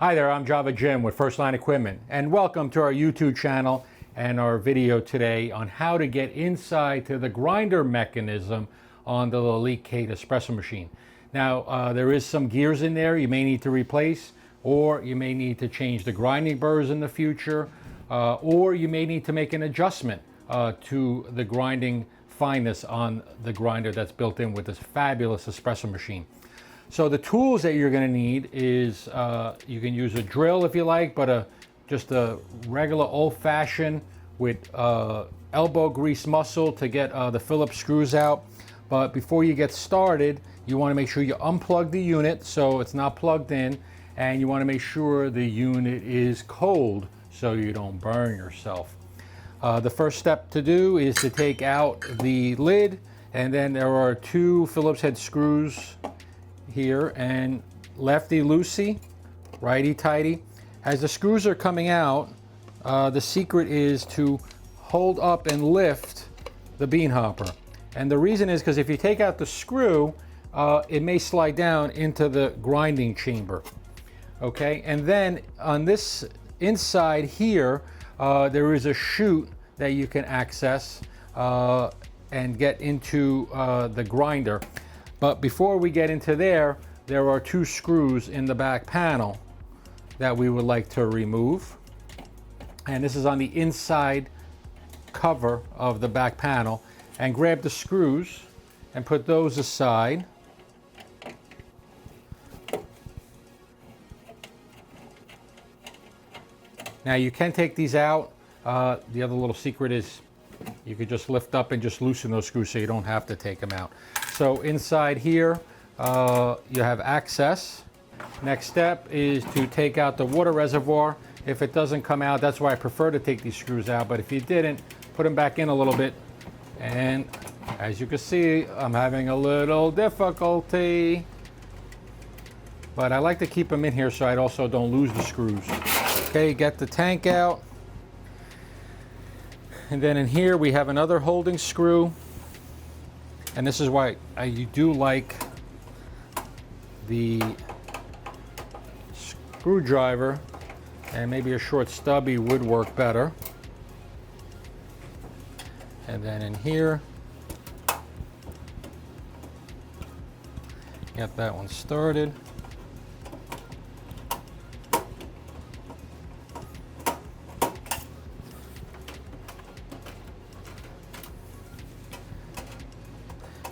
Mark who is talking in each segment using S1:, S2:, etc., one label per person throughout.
S1: Hi there, I'm Java Jim with First Line Equipment, and welcome to our YouTube channel and our video today on how to get inside to the grinder mechanism on the Lelit Kate espresso machine. Now, there is some gears in there you may need to replace, or you may need to change the grinding burrs in the future, or you may need to make an adjustment to the grinding fineness on the grinder that's built in with this fabulous espresso machine. So the tools that you're going to need is you can use a drill if you like, but just a regular old-fashioned with elbow grease muscle to get the Phillips screws out. But before you get started, you want to make sure you unplug the unit so it's not plugged in, and you want to make sure the unit is cold so you don't burn yourself. The first step to do is to take out the lid, and then there are two Phillips head screws here, and lefty loosey, righty tighty. As the screws are coming out, the secret is to hold up and lift the bean hopper. And the reason is because if you take out the screw, it may slide down into the grinding chamber. Okay, and then on this inside here, there is a chute that you can access and get into the grinder. But before we get into there are two screws in the back panel that we would like to remove. And this is on the inside cover of the back panel. And grab the screws and put those aside. Now you can take these out. The other little secret is you could just lift up and just loosen those screws so you don't have to take them out. So inside here, you have access. Next step is to take out the water reservoir. If it doesn't come out, that's why I prefer to take these screws out. But if you didn't, put them back in a little bit. And as you can see, I'm having a little difficulty. But I like to keep them in here so I also don't lose the screws. Okay, get the tank out. And then in here we have another holding screw. And this is why I do like the screwdriver, and maybe a short stubby would work better. And then in here, get that one started.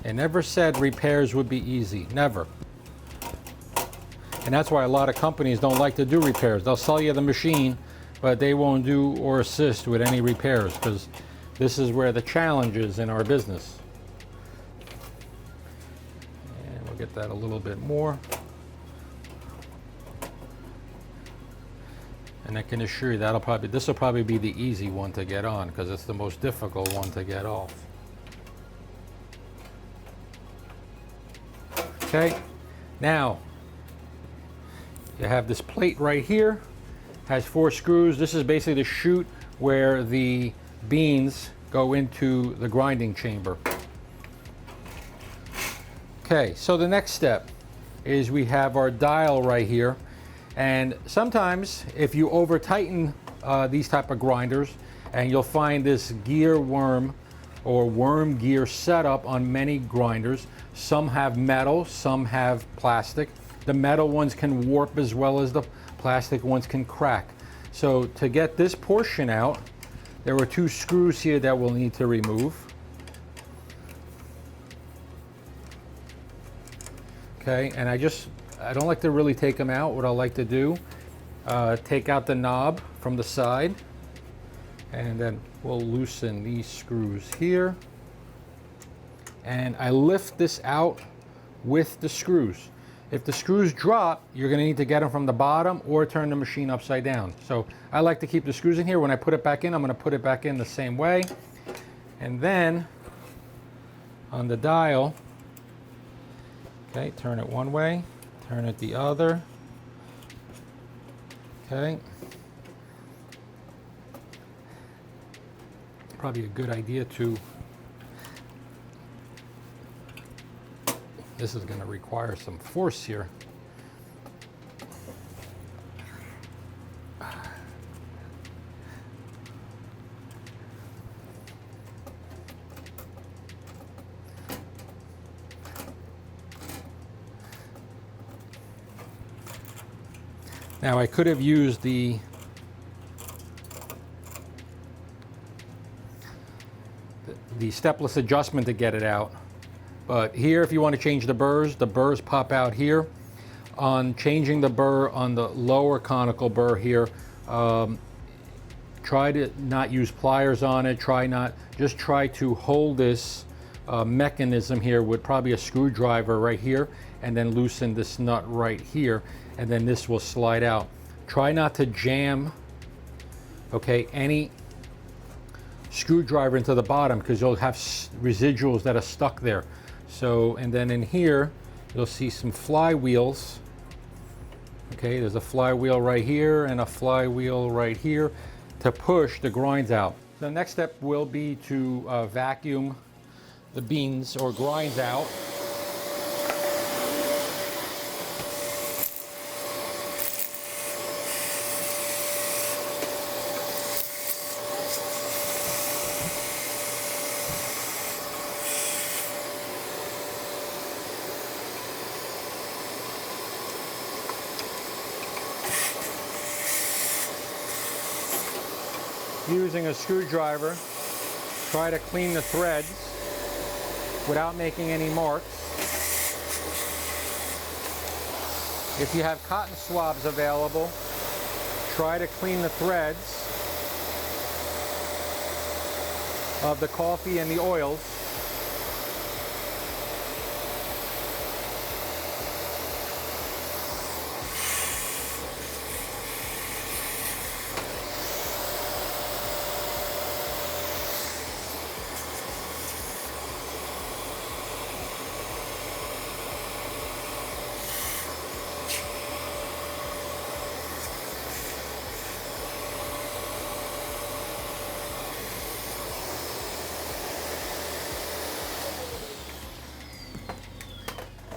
S1: It never said repairs would be easy, never. And that's why a lot of companies don't like to do repairs. They'll sell you the machine, but they won't do or assist with any repairs, because this is where the challenge is in our business. And we'll get that a little bit more. And I can assure you this will probably be the easy one to get on, because it's the most difficult one to get off. Okay, now you have this plate right here, has 4 screws. This is basically the chute where the beans go into the grinding chamber. Okay, so the next step is we have our dial right here. And sometimes if you over tighten these type of grinders, and you'll find this gear worm or worm gear setup on many grinders. Some have metal, some have plastic. The metal ones can warp as well as the plastic ones can crack. So to get this portion out, there are 2 screws here that we'll need to remove. Okay, and I don't like to really take them out. What I like to do, take out the knob from the side, and then we'll loosen these screws here. And I lift this out with the screws. If the screws drop, you're going to need to get them from the bottom or turn the machine upside down. So I like to keep the screws in here. When I put it back in, I'm going to put it back in the same way. And then on the dial, okay, turn it one way, turn it the other. Okay. Probably a good idea to This is going to require some force here. Now I could have used the stepless adjustment to get it out, but here if you want to change the burrs pop out here. On changing the burr on the lower conical burr here, try to not use pliers on it. Just try to hold this mechanism here with probably a screwdriver right here, and then loosen this nut right here, and then this will slide out. Try not to jam, okay, any screwdriver into the bottom, because you'll have residuals that are stuck there. So, and then in here you'll see some flywheels. Okay, there's a flywheel right here and a flywheel right here to push the grinds out. The next step will be to vacuum the beans or grinds out. Using a screwdriver, try to clean the threads without making any marks. If you have cotton swabs available, try to clean the threads of the coffee and the oils.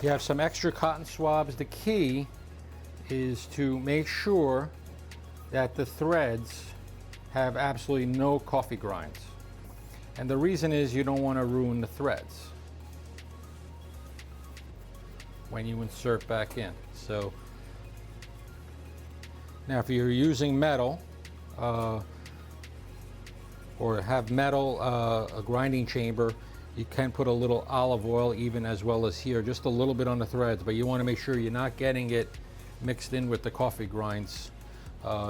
S1: You have some extra cotton swabs. The key is to make sure that the threads have absolutely no coffee grinds. And the reason is you don't want to ruin the threads when you insert back in. So now if you're using metal or have metal, a grinding chamber, you can put a little olive oil even as well as here, just a little bit on the threads, but you want to make sure you're not getting it mixed in with the coffee grinds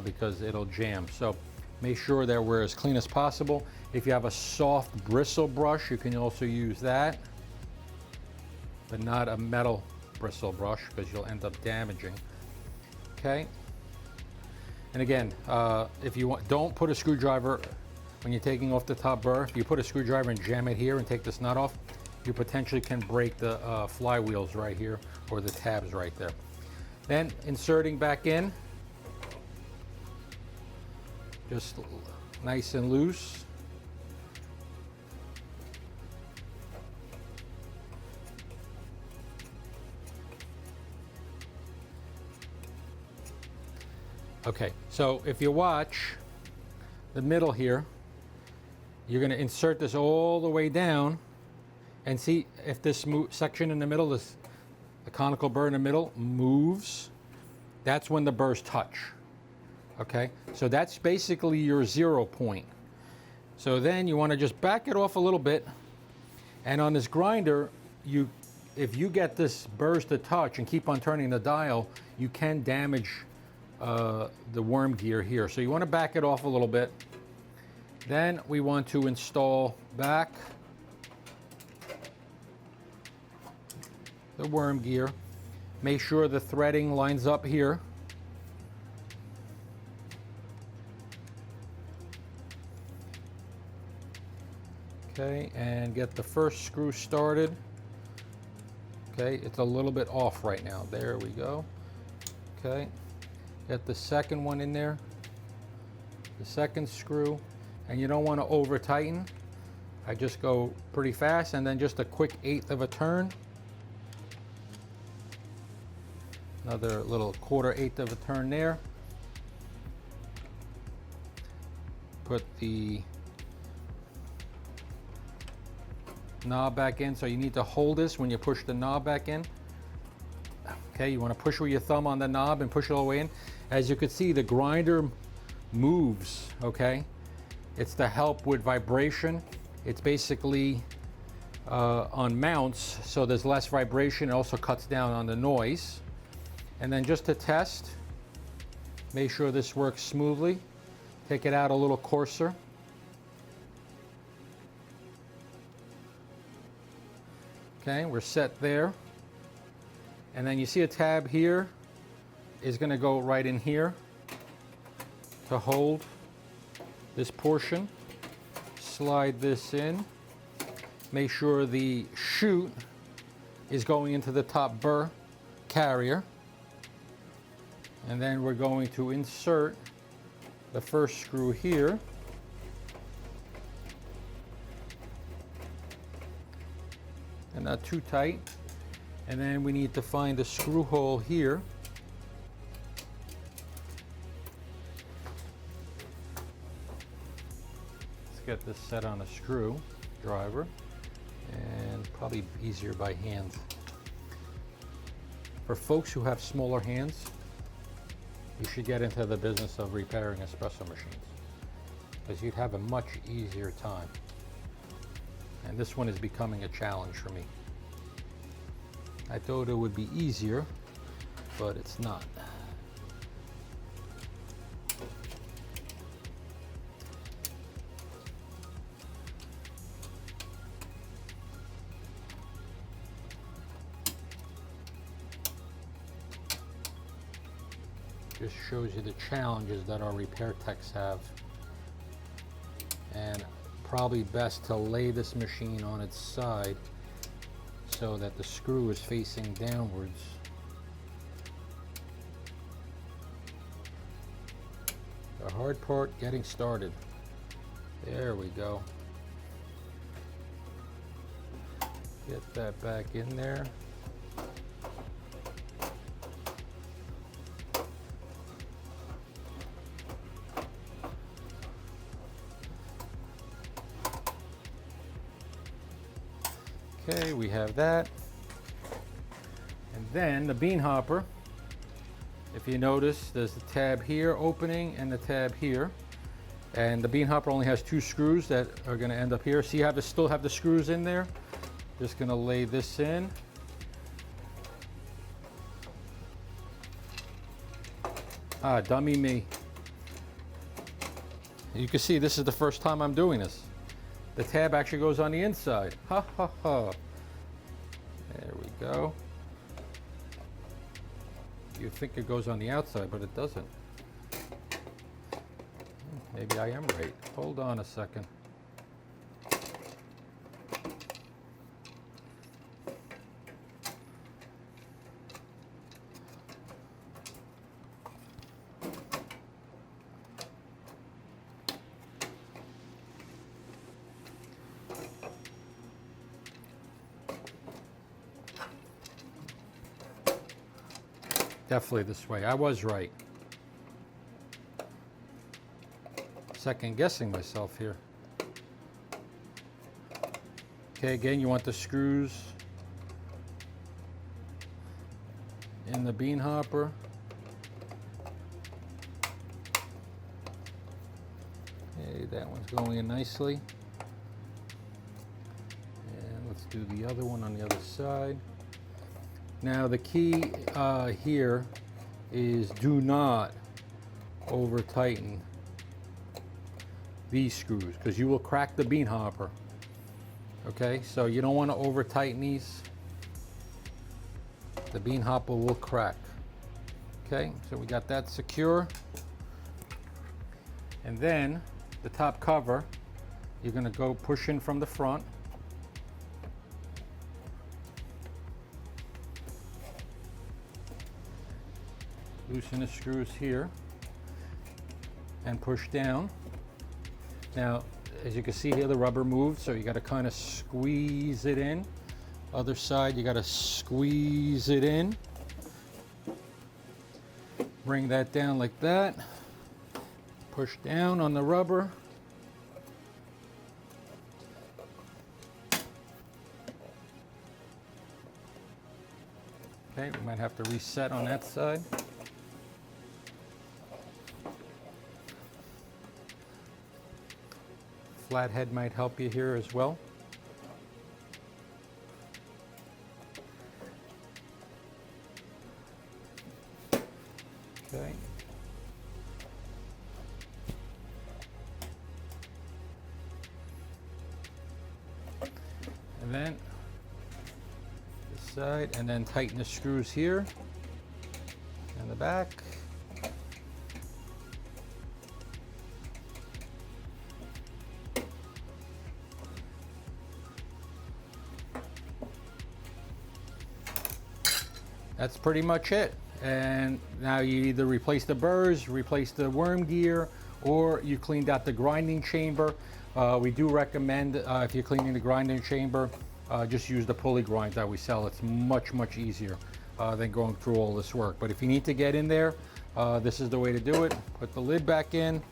S1: because it'll jam. So make sure that we're as clean as possible. If you have a soft bristle brush, you can also use that, but not a metal bristle brush because you'll end up damaging. Okay. And again, if you want, don't put a screwdriver when you're taking off the top burr. If you put a screwdriver and jam it here and take this nut off, you potentially can break the flywheels right here or the tabs right there. Then inserting back in, just nice and loose. Okay, so if you watch the middle here, you're going to insert this all the way down and see if this section in the middle, the conical burr in the middle moves. That's when the burrs touch. Okay, so that's basically your 0 point. So then you want to just back it off a little bit, and on this grinder, if you get this burrs to touch and keep on turning the dial, you can damage the worm gear here. So you want to back it off a little bit. Then we want to install back the worm gear. Make sure the threading lines up here. Okay, and get the first screw started. Okay, it's a little bit off right now. There we go. Okay, get the second one in there, the second screw. And you don't want to over tighten. I just go pretty fast, and then just a quick 1/8 of a turn. Another little 1/4 of a turn there. Put the knob back in, so you need to hold this when you push the knob back in. Okay, you want to push with your thumb on the knob and push it all the way in. As you can see, the grinder moves, okay? It's to help with vibration. It's basically on mounts, so there's less vibration. It also cuts down on the noise. And then just to test, make sure this works smoothly. Take it out a little coarser. Okay, we're set there. And then you see a tab here is going to go right in here to hold this portion. Slide this in. Make sure the chute is going into the top burr carrier. And then we're going to insert the first screw here. And not too tight. And then we need to find the screw hole here. Let's get this set on a screwdriver, and probably easier by hand. For folks who have smaller hands, you should get into the business of repairing espresso machines, because you'd have a much easier time. And this one is becoming a challenge for me. I thought it would be easier, but it's not. Just shows you the challenges that our repair techs have. And probably best to lay this machine on its side so that the screw is facing downwards. The hard part, getting started. There we go. Get that back in there. Okay, we have that. And then the bean hopper, if you notice, there's the tab here opening and the tab here. And the bean hopper only has 2 screws that are going to end up here. See how they still have the screws in there? Just going to lay this in. Ah, dummy me. You can see this is the first time I'm doing this. The tab actually goes on the inside. Ha ha ha. There we go. You think it goes on the outside, but it doesn't. Maybe I am right. Hold on a second. Definitely this way. I was right. Second guessing myself here. Okay, again, you want the screws in the bean hopper. Okay, that one's going in nicely. And let's do the other one on the other side. Now the key here is do not over tighten these screws, because you will crack the bean hopper. Okay, so you don't want to over tighten these. The bean hopper will crack. Okay, so we got that secure. And then the top cover, you're going to go push in from the front. Loosen the screws here and push down. Now, as you can see here, the rubber moved, so you got to kind of squeeze it in. Other side, you got to squeeze it in. Bring that down like that. Push down on the rubber. Okay, we might have to reset on that side. Flathead might help you here as well. Okay. And then this side, and then tighten the screws here and the back. That's pretty much it. And now you either replace the burrs, replace the worm gear, or you cleaned out the grinding chamber. We do recommend, if you're cleaning the grinding chamber, just use the pulley grinds that we sell. It's much, much easier than going through all this work. But if you need to get in there, this is the way to do it. Put the lid back in,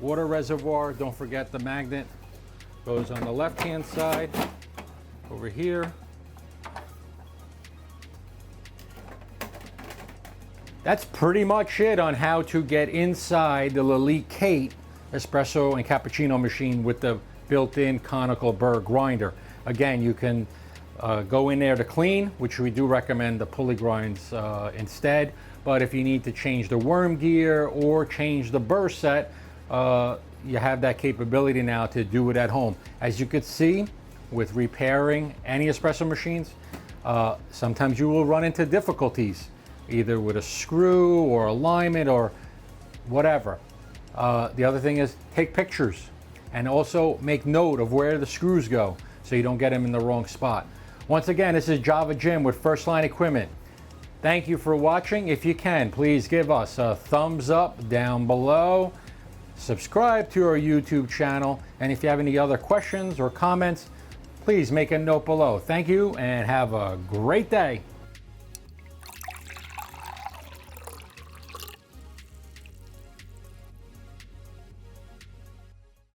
S1: water reservoir. Don't forget the magnet goes on the left-hand side over here. That's pretty much it on how to get inside the Lelit Kate espresso and cappuccino machine with the built-in conical burr grinder. Again, you can go in there to clean, which we do recommend the pulley grinds instead. But if you need to change the worm gear or change the burr set, you have that capability now to do it at home. As you could see, with repairing any espresso machines, sometimes you will run into difficulties, either with a screw or alignment or whatever. The other thing is take pictures and also make note of where the screws go so you don't get them in the wrong spot. Once again, this is Java Jim with First Line Equipment. Thank you for watching. If you can, please give us a thumbs up down below. Subscribe to our YouTube channel. And if you have any other questions or comments, please make a note below. Thank you and have a great day.